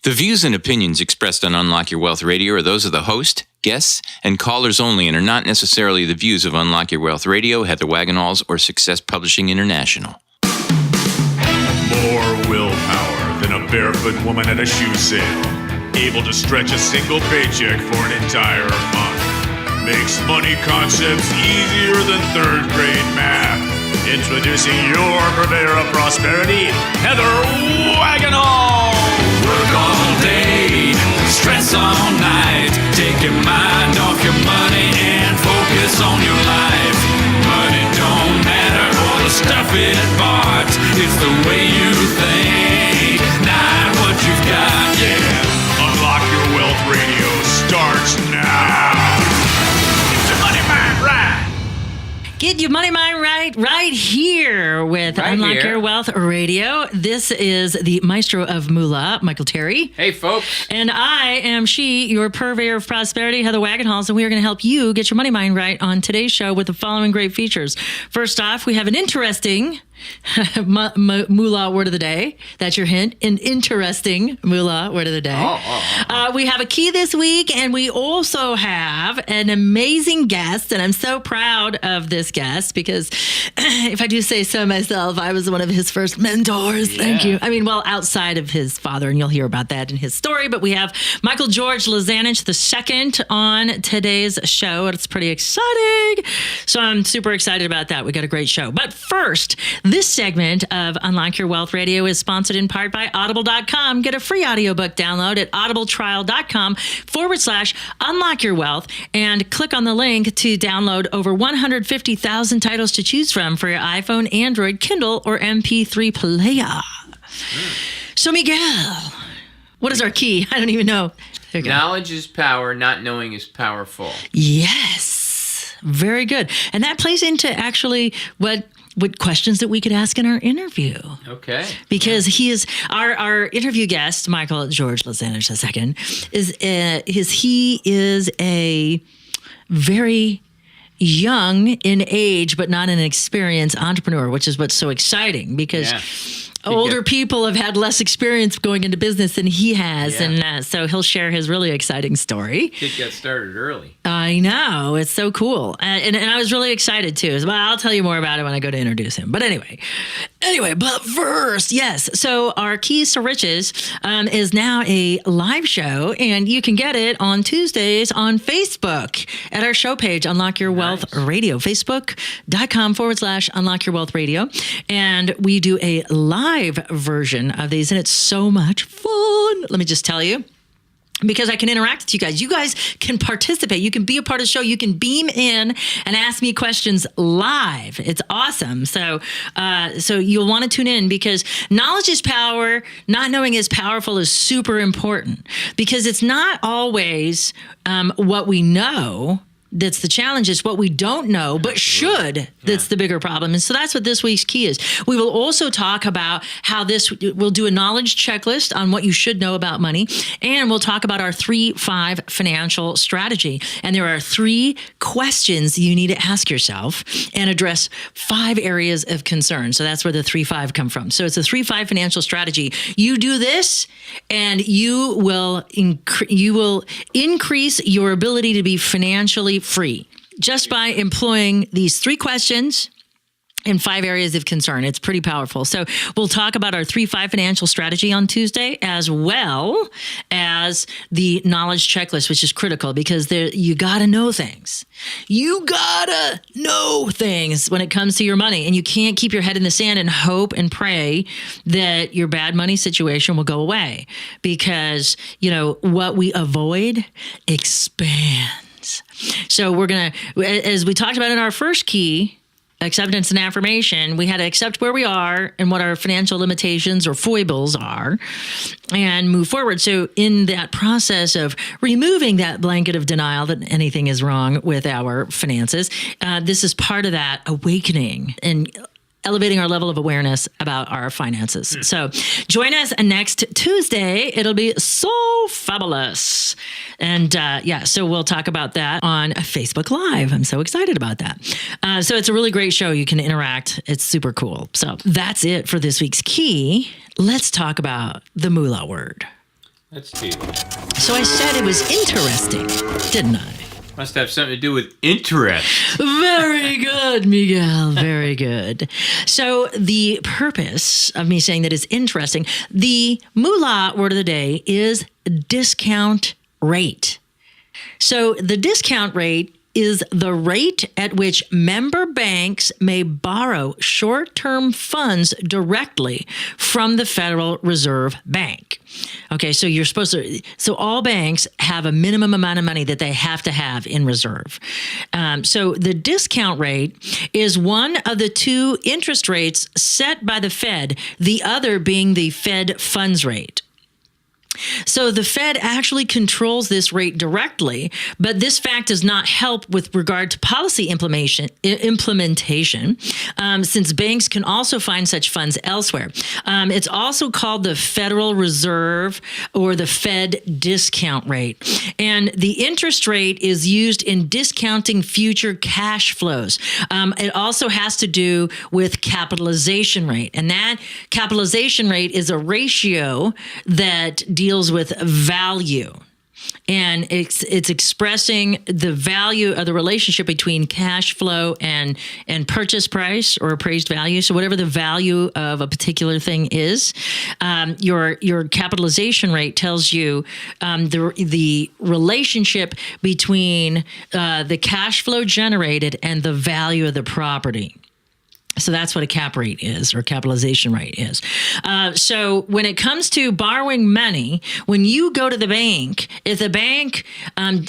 The views and opinions expressed on Unlock Your Wealth Radio are those of the host, guests, and callers only and are not necessarily the views of Unlock Your Wealth Radio, Heather Wagenhals, or Success Publishing International. More willpower than a barefoot woman at a shoe sale. Able to stretch a single paycheck for an entire month. Makes money concepts easier than third grade math. Introducing your purveyor of prosperity, Heather Wagenhals. Work all day, stress all night. Take your mind off your money and focus on your life. Money don't matter or the stuff it bought. It's the way you think, not what you've got, yeah. Unlock Your Wealth Radio starts now. Get your money mind right. Get your money mind right here with Unlock Your Wealth Radio. This is the maestro of moolah, Michael Terry. Hey, folks. And I am your purveyor of prosperity, Heather Wagenhals, and we are going to help you get your money mind right on today's show with the following great features. First off, we have an interesting moolah word of the day. That's your hint. An interesting moolah word of the day. We have a key this week, and we also have an amazing guest, and I'm so proud of this guest because if I do say so myself, I was one of his first mentors. Yeah. Thank you. I mean, well, outside of his father, and you'll hear about that in his story, but we have Michael George Lizanich II on today's show. It's pretty exciting. So I'm super excited about that. We got a great show. But first, this segment of Unlock Your Wealth Radio is sponsored in part by Audible.com. Get a free audiobook download at audibletrial.com/unlock your wealth and click on the link to download over 150,000 titles to choose from for your iPhone, Android, Kindle, or MP3 player. So, Miguel, what is our key? I don't even know. There you go. Knowledge is power. Not knowing is powerful. Yes. Very good. And that plays into actually what questions that we could ask in our interview. Okay. Because he is our interview guest, Michael George Lizanich II, he is a very young in age, but not an experienced entrepreneur, which is what's so exciting because older people have had less experience going into business than he has. Yeah. And so he'll share his really exciting story. Kid got started early. I know. It's so cool. And I was really excited too. Well, I'll tell you more about it when I go to introduce him. But anyway, but first, yes. So our Keys to Riches is now a live show, and you can get it on Tuesdays on Facebook at our show page, Unlock Your Wealth Radio, facebook.com/Unlock Your Wealth Radio. And we do a live version of these, and it's so much fun. Let me just tell you, because I can interact with you guys. You guys can participate. You can be a part of the show. You can beam in and ask me questions live. It's awesome. So you'll want to tune in because knowledge is power. Not knowing is powerful is super important because it's not always what we know that's the challenge. Is what we don't know, but should. That's the bigger problem. And so that's what this week's key is. We will also talk about how we'll do a knowledge checklist on what you should know about money. And we'll talk about our 3-5 financial strategy. And there are 3 questions you need to ask yourself and address 5 areas of concern. So that's where the 3-5 come from. So it's a 3-5 financial strategy. You do this and you will increase your ability to be financially free just by employing these 3 questions in 5 areas of concern. It's pretty powerful. So we'll talk about our 3-5 financial strategy on Tuesday, as well as the knowledge checklist, which is critical because you got to know things. You got to know things when it comes to your money, and you can't keep your head in the sand and hope and pray that your bad money situation will go away because, what we avoid expands. So we're going to, as we talked about in our first key, acceptance and affirmation, we had to accept where we are and what our financial limitations or foibles are and move forward. So in that process of removing that blanket of denial that anything is wrong with our finances, this is part of that awakening and elevating our level of awareness about our finances. So join us next Tuesday. It'll be so fabulous. And so we'll talk about that on Facebook Live. I'm so excited about that. So it's a really great show. You can interact. It's super cool. So that's it for this week's key. Let's talk about the moolah word. That's tea. So I said it was interesting, didn't I? Must have something to do with interest. Very good, Miguel. Very good. So the purpose of me saying that is interesting. The moolah word of the day is discount rate. So the discount rate is the rate at which member banks may borrow short-term funds directly from the Federal Reserve Bank. Okay, so so all banks have a minimum amount of money that they have to have in reserve. So the discount rate is one of the two interest rates set by the Fed, the other being the Fed funds rate. So the Fed actually controls this rate directly, but this fact does not help with regard to policy implementation, since banks can also find such funds elsewhere. It's also called the Federal Reserve or the Fed discount rate. And the interest rate is used in discounting future cash flows. It also has to do with capitalization rate. And that capitalization rate is a ratio that deals with value. And it's expressing the value of the relationship between cash flow and purchase price or appraised value. So whatever the value of a particular thing is, your capitalization rate tells you the relationship between the cash flow generated and the value of the property. So that's what a cap rate is, or capitalization rate is. So when it comes to borrowing money, when you go to the bank, if the bank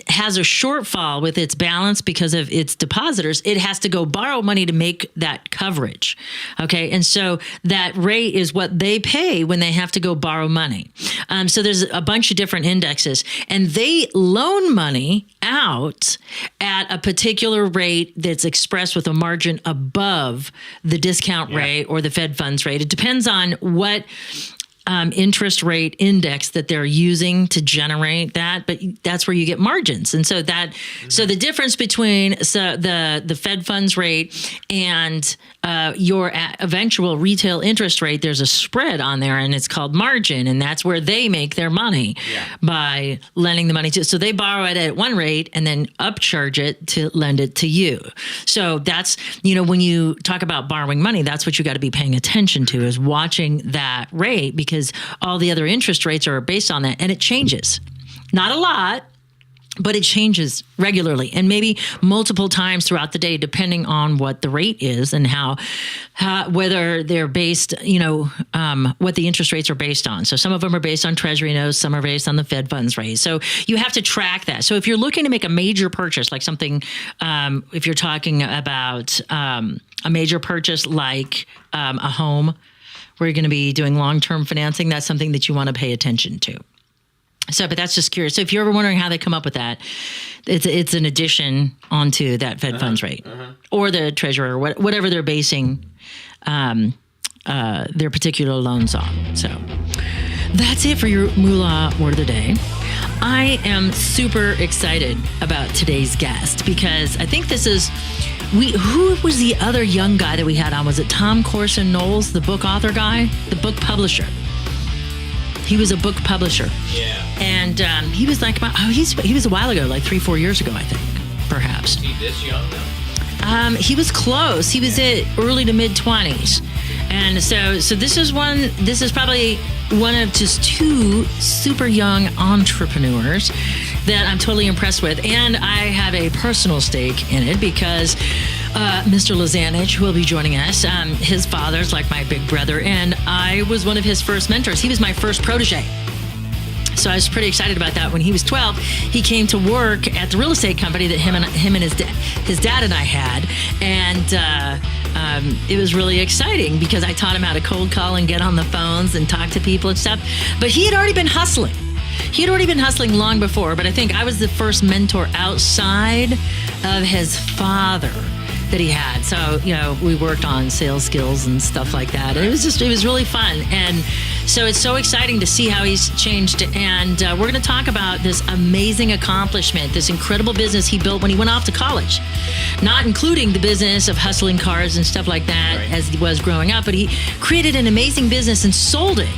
has a shortfall with its balance because of its depositors, it has to go borrow money to make that coverage. Okay, and so that rate is what they pay when they have to go borrow money. So there's a bunch of different indexes, and they loan money out at a particular rate that's expressed with a margin above the discount rate or the Fed funds rate. It depends on what interest rate index that they're using to generate that, but that's where you get margins. And so so the difference between the Fed funds rate and your eventual retail interest rate, there's a spread on there, and it's called margin, and that's where they make their money by lending the money to. So they borrow it at one rate and then upcharge it to lend it to you. So that's, when you talk about borrowing money, that's what you got to be paying attention to, is watching that rate, because all the other interest rates are based on that, and it changes. Not a lot, but it changes regularly, and maybe multiple times throughout the day, depending on what the rate is and how whether they're based, what the interest rates are based on. So some of them are based on Treasury notes, some are based on the Fed funds rate. So you have to track that. So if you're looking to make a major purchase, like something, if you're talking about a major purchase like a home, where you're going to be doing long-term financing, that's something that you want to pay attention to. So, but that's just curious. So if you're ever wondering how they come up with that, it's an addition onto that Fed funds rate or the Treasury or whatever they're basing their particular loans on. So that's it for your moolah word of the day. I am super excited about today's guest because I think this is... who was the other young guy that we had on? Was it Tom Corson Knowles, the book author guy? The book publisher. He was a book publisher. Yeah. And he was like, he was a while ago, like 3-4 years ago, I think, perhaps. Is he this young though? He was close. He was at early to mid-20s. And so this is probably one of just two super young entrepreneurs that I'm totally impressed with. And I have a personal stake in it because Mr. Lizanich, who will be joining us, his father's like my big brother, and I was one of his first mentors. He was my first protege. So I was pretty excited about that. When he was 12, he came to work at the real estate company that him and his dad and I had. And it was really exciting because I taught him how to cold call and get on the phones and talk to people and stuff. But he had already been hustling. He had already been hustling long before, but I think I was the first mentor outside of his father that he had. So, we worked on sales skills and stuff like that. It was really fun. And so it's so exciting to see how he's changed. And we're going to talk about this amazing accomplishment, this incredible business he built when he went off to college, not including the business of hustling cars and stuff like that as he was growing up, but he created an amazing business and sold it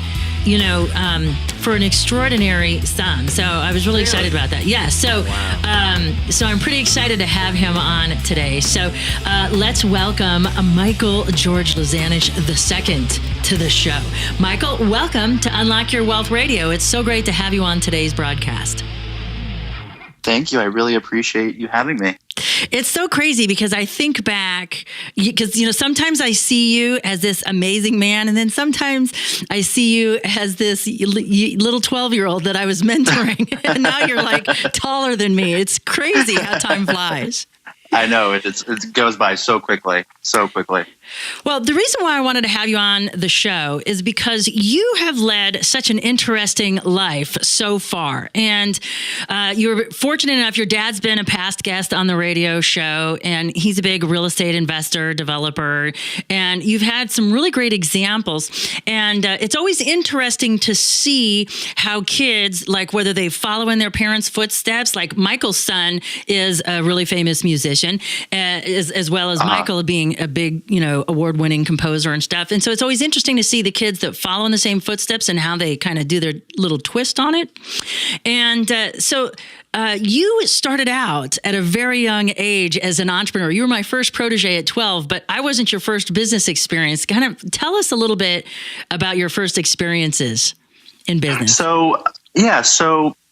for an extraordinary son. So I was really excited about that. Yeah. So, so I'm pretty excited to have him on today. So let's welcome Michael George Lizanich II to the show. Michael, welcome to Unlock Your Wealth Radio. It's so great to have you on today's broadcast. Thank you. I really appreciate you having me. It's so crazy because I think back, because, sometimes I see you as this amazing man, and then sometimes I see you as this little 12-year-old that I was mentoring, and now you're like taller than me. It's crazy how time flies. I know it goes by so quickly. Well, the reason why I wanted to have you on the show is because you have led such an interesting life so far. And you're fortunate enough, your dad's been a past guest on the radio show, and he's a big real estate investor, developer, and you've had some really great examples. And it's always interesting to see how kids, like whether they follow in their parents' footsteps, like Michael's son is a really famous musician, as well as Michael being a big, award-winning composer and stuff. And so it's always interesting to see the kids that follow in the same footsteps and how they kind of do their little twist on it. And so you started out at a very young age as an entrepreneur. You were my first protege at 12, but I wasn't your first business experience. Kind of tell us a little bit about your first experiences in business. So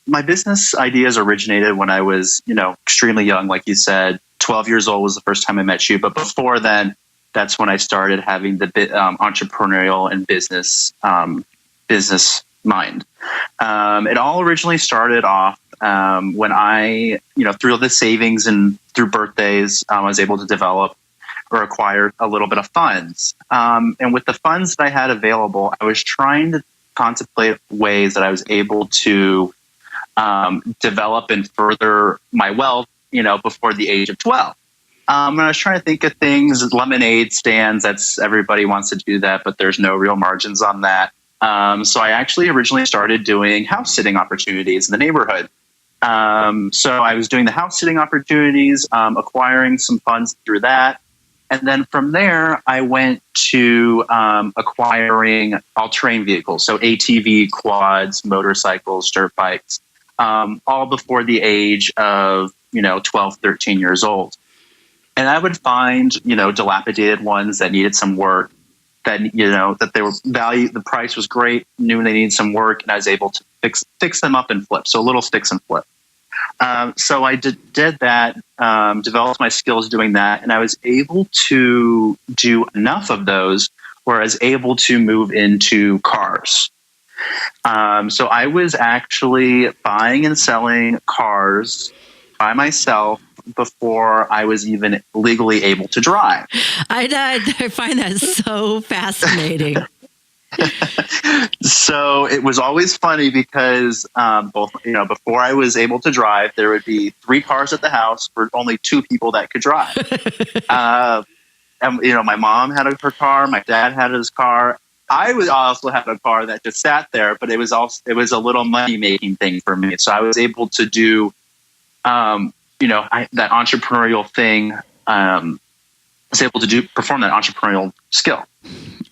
my business ideas originated when I was, extremely young. Like you said, 12 years old was the first time I met you. But before then, that's when I started having the entrepreneurial and business mind. It all originally started off when I, through the savings and through birthdays, I was able to develop or acquire a little bit of funds. And with the funds that I had available, I was trying to contemplate ways that I was able to develop and further my wealth, before the age of 12. And I was trying to think of things, lemonade stands, everybody wants to do that, but there's no real margins on that. So I actually originally started doing house sitting opportunities in the neighborhood. So I was doing the house sitting opportunities, acquiring some funds through that. And then from there, I went to acquiring all-terrain vehicles, so ATV, quads, motorcycles, dirt bikes, all before the age of 12, 13 years old. And I would find, dilapidated ones that needed some work, that, that they were the price was great, knew they needed some work, and I was able to fix them up and flip. So a little fix and flip. So I did that, developed my skills doing that, and I was able to do enough of those where I was able to move into cars. So I was actually buying and selling cars by myself before I was even legally able to drive. I find that so fascinating. So it was always funny because before I was able to drive, there would be 3 cars at the house for only 2 people that could drive. And my mom had her car, my dad had his car. I would also have a car that just sat there, but it was a little money making thing for me. So I was able to do that entrepreneurial thing. I was able to perform that entrepreneurial skill.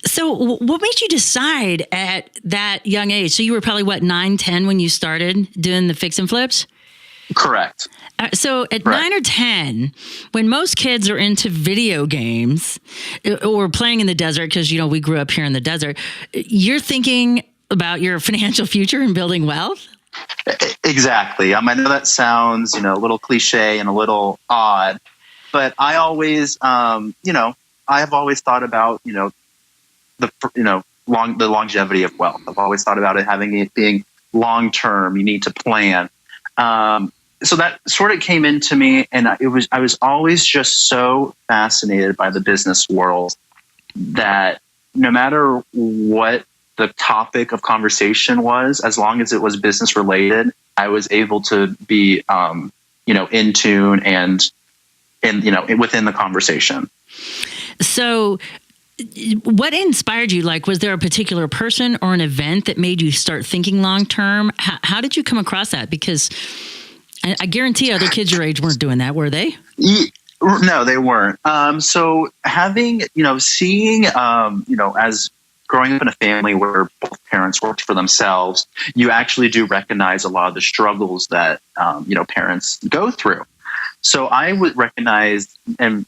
So what made you decide at that young age? So you were probably, 9, 10 when you started doing the fix and flips? Correct. So at 9 or 10, when most kids are into video games or playing in the desert, because, we grew up here in the desert, you're thinking about your financial future and building wealth? Exactly. I know that sounds, a little cliche and a little odd, but I always, I have always thought about, the longevity of wealth. I've always thought about it being long term. You need to plan. So that sort of came into me, and I was always just so fascinated by the business world that no matter what the topic of conversation was, as long as it was business related, I was able to be, in tune and within the conversation. So what inspired you? Was there a particular person or an event that made you start thinking long term? How did you come across that? Because I guarantee other kids your age weren't doing that, were they? No, they weren't. So having, seeing, as growing up in a family where both parents worked for themselves, you actually do recognize a lot of the struggles that, parents go through. So I would recognize, and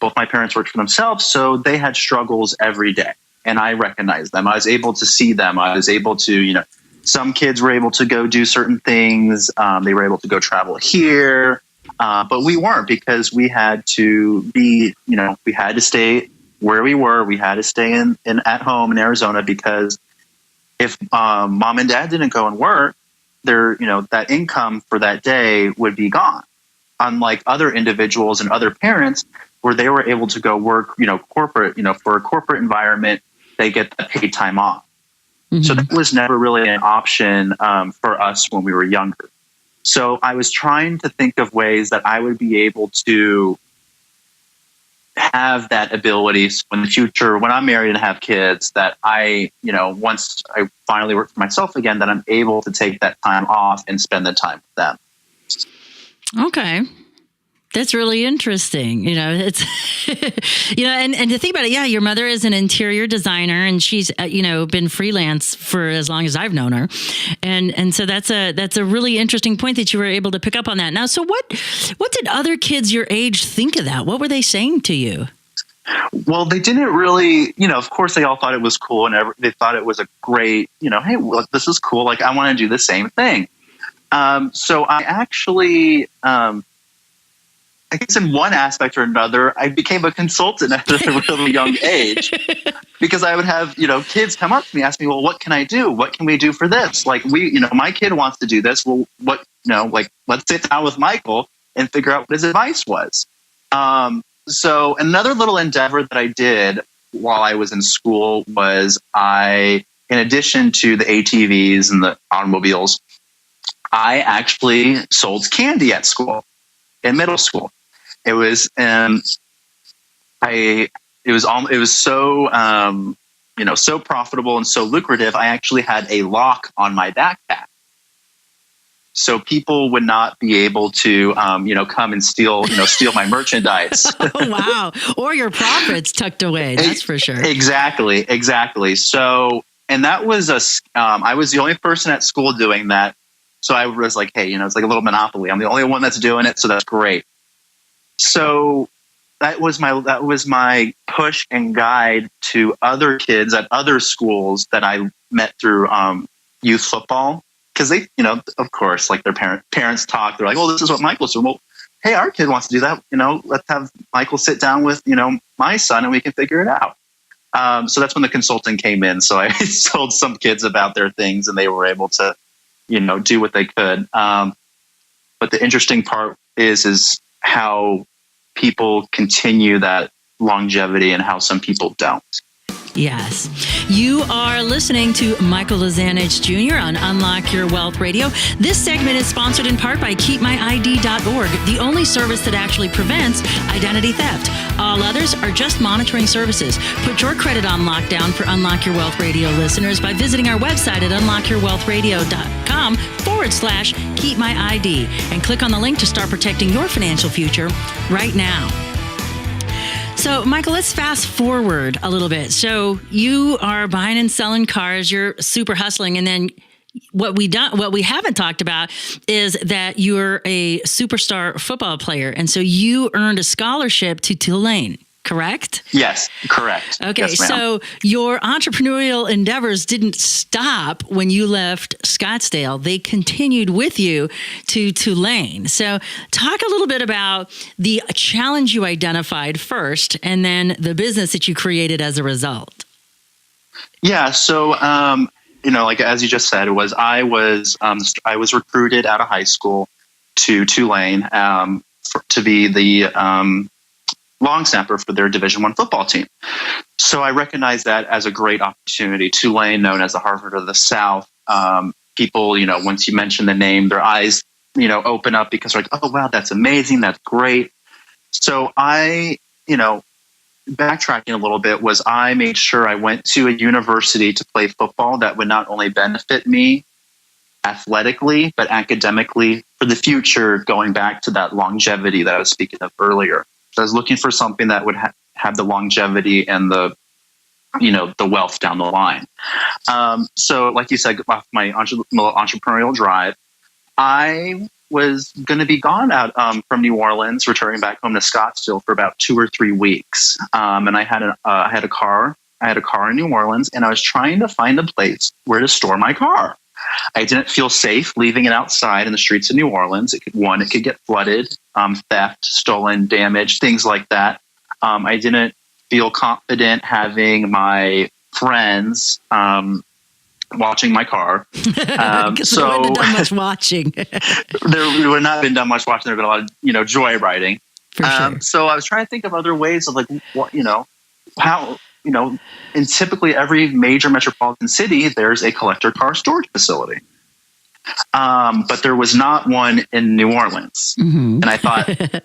both my parents worked for themselves, so they had struggles every day. And I recognized them. I was able to see them. I was able to, some kids were able to go do certain things. They were able to go travel here. But we weren't, because we had to be, we had to stay where we were. We had to stay in at home in Arizona, because if mom and dad didn't go and work, that income for that day would be gone. Unlike other individuals and other parents where they were able to go work, corporate, for a corporate environment, they get that paid time off. Mm-hmm. So that was never really an option for us when we were younger. So I was trying to think of ways that I would be able to have that ability, so in the future, when I'm married and have kids, that I, once I finally work for myself again, that I'm able to take that time off and spend the time with them. Okay. That's really interesting. It's, and to think about it, yeah, your mother is an interior designer, and she's, been freelance for as long as I've known her. And so that's a really interesting point that you were able to pick up on that. Now, so what did other kids your age think of that? What were they saying to you? Well, they didn't really, of course they all thought it was cool, and they thought it was a great, hey, well, this is cool. Like, I want to do the same thing. So I actually, I guess in one aspect or another, I became a consultant at a really young age, because I would have, kids come up to me, ask me, well, what can I do? What can we do for this? Like, my kid wants to do this. Well, let's sit down with Michael and figure out what his advice was. So another little endeavor that I did while I was in school was in addition to the ATVs and the automobiles, I actually sold candy at school, in middle school. It was, it was so, so profitable and so lucrative. I actually had a lock on my backpack, so people would not be able to, come and steal my merchandise. Oh, wow. Or your profits tucked away. That's for sure. Exactly. So, and that was I was the only person at school doing that. So I was like, hey, it's like a little monopoly. I'm the only one that's doing it. So that's great. So that was my push and guide to other kids at other schools that I met through youth football. Because they, of course, like their parents talk. They're like, oh, this is what Michael's doing. Well, hey, our kid wants to do that. Let's have Michael sit down with, my son, and we can figure it out. So that's when the consulting came in. So I told some kids about their things, and they were able to, do what they could. But the interesting part is how people continue that longevity and how some people don't. Yes. You are listening to Michael Lizanich Jr. on Unlock Your Wealth Radio. This segment is sponsored in part by KeepMyID.org, the only service that actually prevents identity theft. All others are just monitoring services. Put your credit on lockdown for Unlock Your Wealth Radio listeners by visiting our website at unlockyourwealthradio.com/KeepMyID and click on the link to start protecting your financial future right now. So, Michael, let's fast forward a little bit. So you are buying and selling cars. You're super hustling. And then what we haven't talked about is that you're a superstar football player. And so you earned a scholarship to Tulane, correct? Yes, correct. Okay, yes, ma'am. So your entrepreneurial endeavors didn't stop when you left Scottsdale. They continued with you to Tulane. So talk a little bit about the challenge you identified first, and then the business that you created as a result. Yeah, so like as you just said, I was recruited out of high school to Tulane to be the long snapper for their Division I football team. So I recognize that as a great opportunity. Tulane, known as the Harvard of the South, people, once you mention the name, their eyes, open up because they're like, oh, wow, that's amazing. That's great. So I, backtracking a little bit, I made sure I went to a university to play football that would not only benefit me athletically, but academically for the future, going back to that longevity that I was speaking of earlier. So I was looking for something that would have the longevity and the the wealth down the line. So like you said, off my entrepreneurial drive, I was going to be gone out from New Orleans, returning back home to Scottsdale for about 2 or 3 weeks. And I had a car. I had a car in New Orleans, and I was trying to find a place where to store my car. I didn't feel safe leaving it outside in the streets of New Orleans. It could get flooded, theft, stolen, damaged, things like that. I didn't feel confident having my friends watching my car. So there wouldn't have done much watching. There would not have been done much watching. There would have been a lot of joyriding. For sure. So I was trying to think of other ways of how. In typically every major metropolitan city, there's a collector car storage facility. But there was not one in New Orleans. Mm-hmm. And I thought,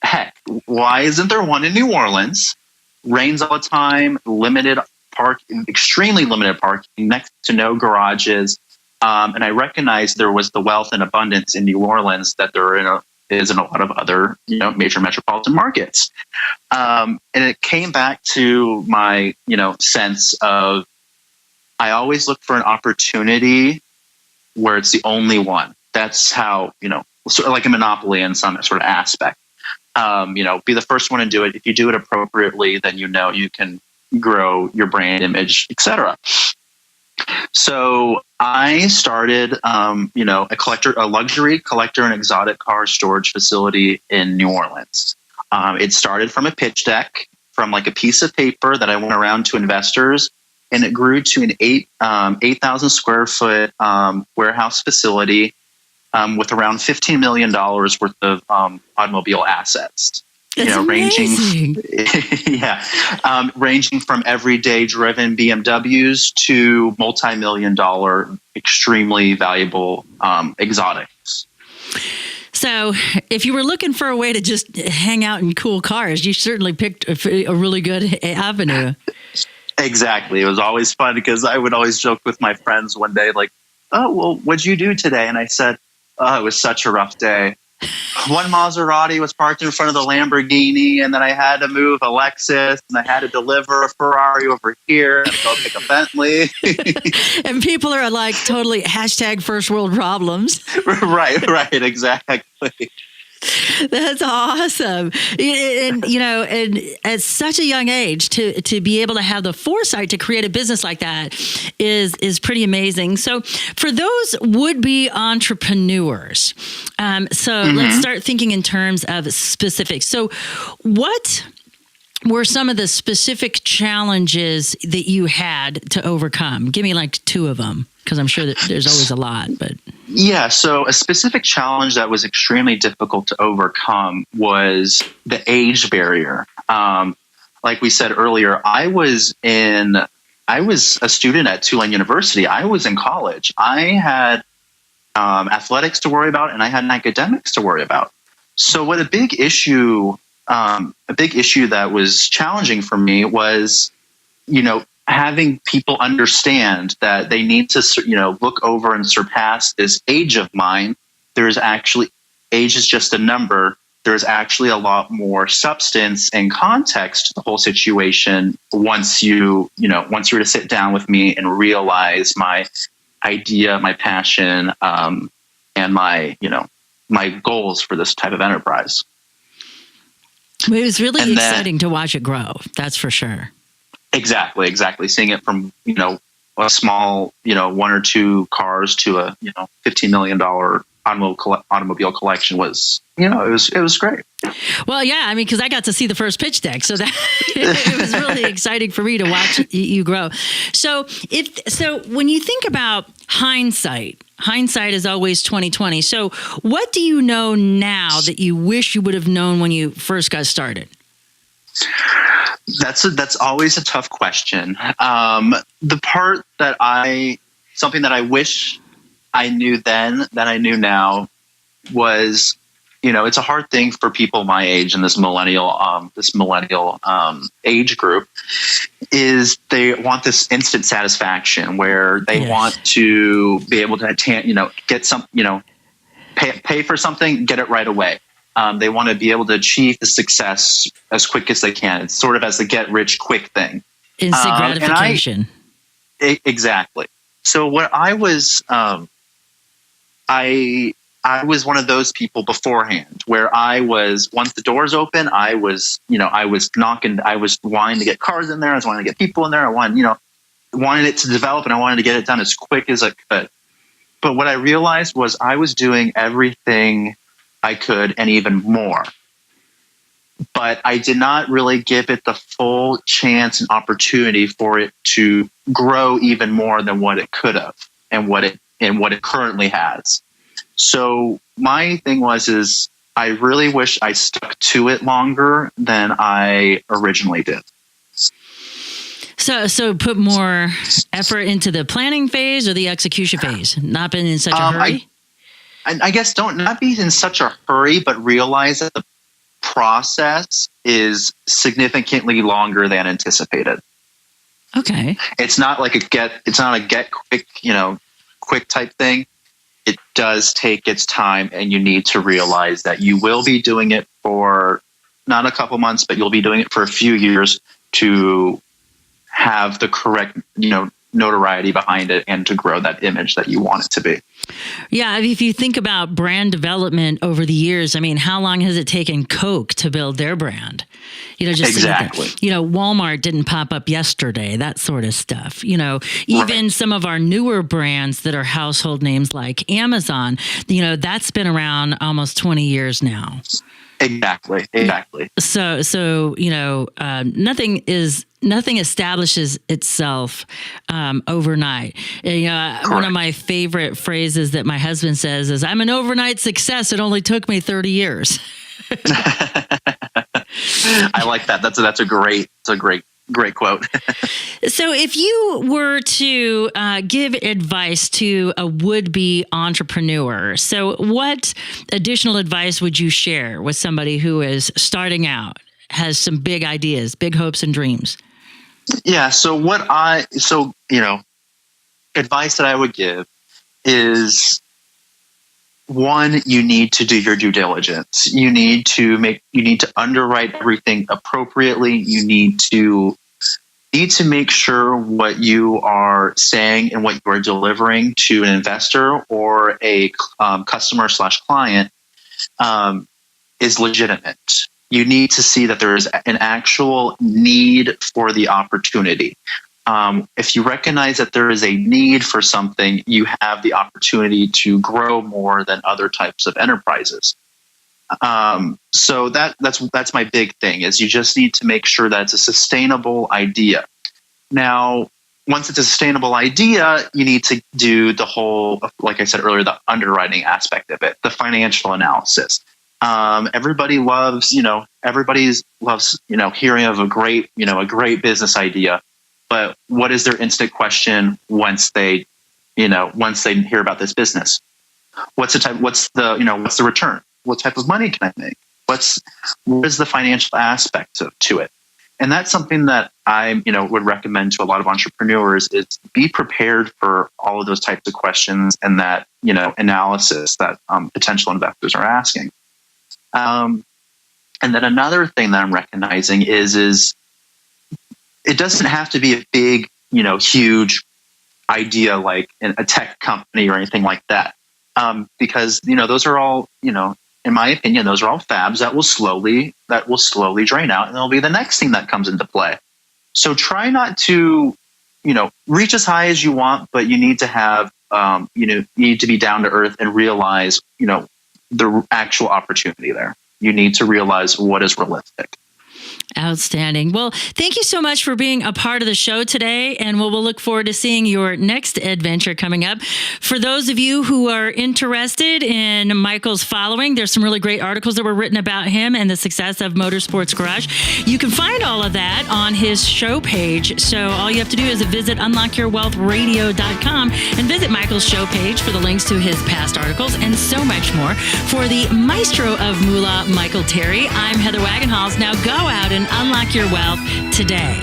heck, why isn't there one in New Orleans? Rains all the time, limited parking, extremely limited parking, next to no garages. And I recognized there was the wealth and abundance in New Orleans that there is in a lot of other, major metropolitan markets. And it came back to my, sense of, I always look for an opportunity where it's the only one. That's how, sort of like a monopoly in some sort of aspect. Be the first one to do it. If you do it appropriately, then you can grow your brand image, etc. So I started, a luxury collector and exotic car storage facility in New Orleans. It started from a pitch deck, from like a piece of paper that I went around to investors, and it grew to an 8,000 square foot warehouse facility with around $15 million worth of automobile assets. That's ranging, ranging from everyday driven BMWs to multi-million-dollar, extremely valuable exotics. So, if you were looking for a way to just hang out in cool cars, you certainly picked a really good avenue. Exactly. It was always fun because I would always joke with my friends one day, like, "Oh, well, what'd you do today?" And I said, "Oh, it was such a rough day. One Maserati was parked in front of the Lamborghini, and then I had to move a Lexus, and I had to deliver a Ferrari over here and go pick a Bentley." And people are like totally hashtag first world problems. Right, exactly. That's awesome. And at such a young age to be able to have the foresight to create a business like that is pretty amazing. So for those would-be entrepreneurs, let's start thinking in terms of specifics. So what were some of the specific challenges that you had to overcome? Give me like 2 of them, because I'm sure that there's always a lot. But yeah, so a specific challenge that was extremely difficult to overcome was the age barrier. Like we said earlier, I was a student at Tulane University. I was in college. I had athletics to worry about, and I had academics to worry about. So what a big issue that was challenging for me was, having people understand that they need to, look over and surpass this age of mine. Age is just a number. There's actually a lot more substance and context to the whole situation once you were to sit down with me and realize my idea, my passion, and my goals for this type of enterprise. It was really exciting to watch it grow. That's for sure. Exactly. Seeing it from, a small, 1 or 2 cars to a, $15 million automobile collection was, it was great. Well, yeah, because I got to see the first pitch deck, so that it was really exciting for me to watch you grow. So when you think about hindsight is always 20/20. So what do you know now that you wish you would have known when you first got started? That's always a tough question. The part something that I wish I knew then that I knew now was, it's a hard thing for people my age in this millennial age group, is they want this instant satisfaction where they want to be able to, get some, pay for something, get it right away. They want to be able to achieve the success as quick as they can. It's sort of as the get rich quick thing. Instant gratification. Exactly. So what I was, I was one of those people beforehand where I was, once the doors open, I was knocking, I was wanting to get cars in there. I was wanting to get people in there. I wanted it to develop, and I wanted to get it done as quick as I could. But what I realized was I was doing everything I could and even more. But I did not really give it the full chance and opportunity for it to grow even more than what it could have and what it currently has. So my thing is I really wish I stuck to it longer than I originally did. So put more effort into the planning phase or the execution phase? Not been in such a hurry? I guess not be in such a hurry, but realize that the process is significantly longer than anticipated. Okay. It's not like it's not a get quick, quick type thing. It does take its time, and you need to realize that you will be doing it for not a couple months, but you'll be doing it for a few years to have the correct, notoriety behind it and to grow that image that you want it to be. Yeah. If you think about brand development over the years, I mean, how long has it taken Coke to build their brand? Exactly. Walmart didn't pop up yesterday, that sort of stuff. Even some of our newer brands that are household names like Amazon, that's been around almost 20 years now. Exactly. So nothing establishes itself overnight. One of my favorite phrases that my husband says is, "I'm an overnight success. It only took me 30 years." I like that. That's a great quote. So if you were to give advice to a would-be entrepreneur, so what additional advice would you share with somebody who is starting out, has some big ideas, big hopes and dreams? Yeah. So advice that I would give is, one, you need to do your due diligence. You need to underwrite everything appropriately. You need to make sure what you are saying and what you are delivering to an investor or a customer/client is legitimate. You need to see that there is an actual need for the opportunity. If you recognize that there is a need for something, you have the opportunity to grow more than other types of enterprises. So that's my big thing, is you just need to make sure that it's a sustainable idea. Now, once it's a sustainable idea, you need to do the whole, like I said earlier, the underwriting aspect of it, the financial analysis. Everybody loves hearing of a great business idea. But what is their instant question once they hear about this business? What's the return? What type of money can I make? What is the financial aspect to it? And that's something that I, would recommend to a lot of entrepreneurs, is be prepared for all of those types of questions and that, analysis that potential investors are asking. And then another thing that I'm recognizing is it doesn't have to be a big, huge idea like a tech company or anything like that. Because, those are all, in my opinion, those are all fabs that will slowly drain out, and it'll be the next thing that comes into play. So try not to, reach as high as you want, but you need to have, you need to be down to earth and realize, the actual opportunity there. You need to realize what is realistic. Outstanding. Well, thank you so much for being a part of the show today, and we'll look forward to seeing your next adventure coming up. For those of you who are interested in Michael's following, there's some really great articles that were written about him and the success of Motorsports Garage. You can find all of that on his show page. So all you have to do is visit unlockyourwealthradio.com and visit Michael's show page for the links to his past articles and so much more. For the maestro of Moolah, Michael Terry, I'm Heather Wagenhals. Now go out and unlock your wealth today.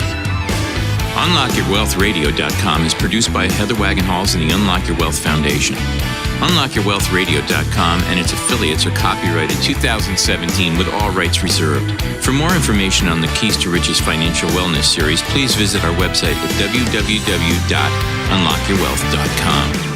UnlockYourWealthRadio.com is produced by Heather Wagenhals and the Unlock Your Wealth Foundation. UnlockYourWealthRadio.com and its affiliates are copyrighted 2017 with all rights reserved. For more information on the Keys to Riches Financial Wellness series, please visit our website at www.unlockyourwealth.com.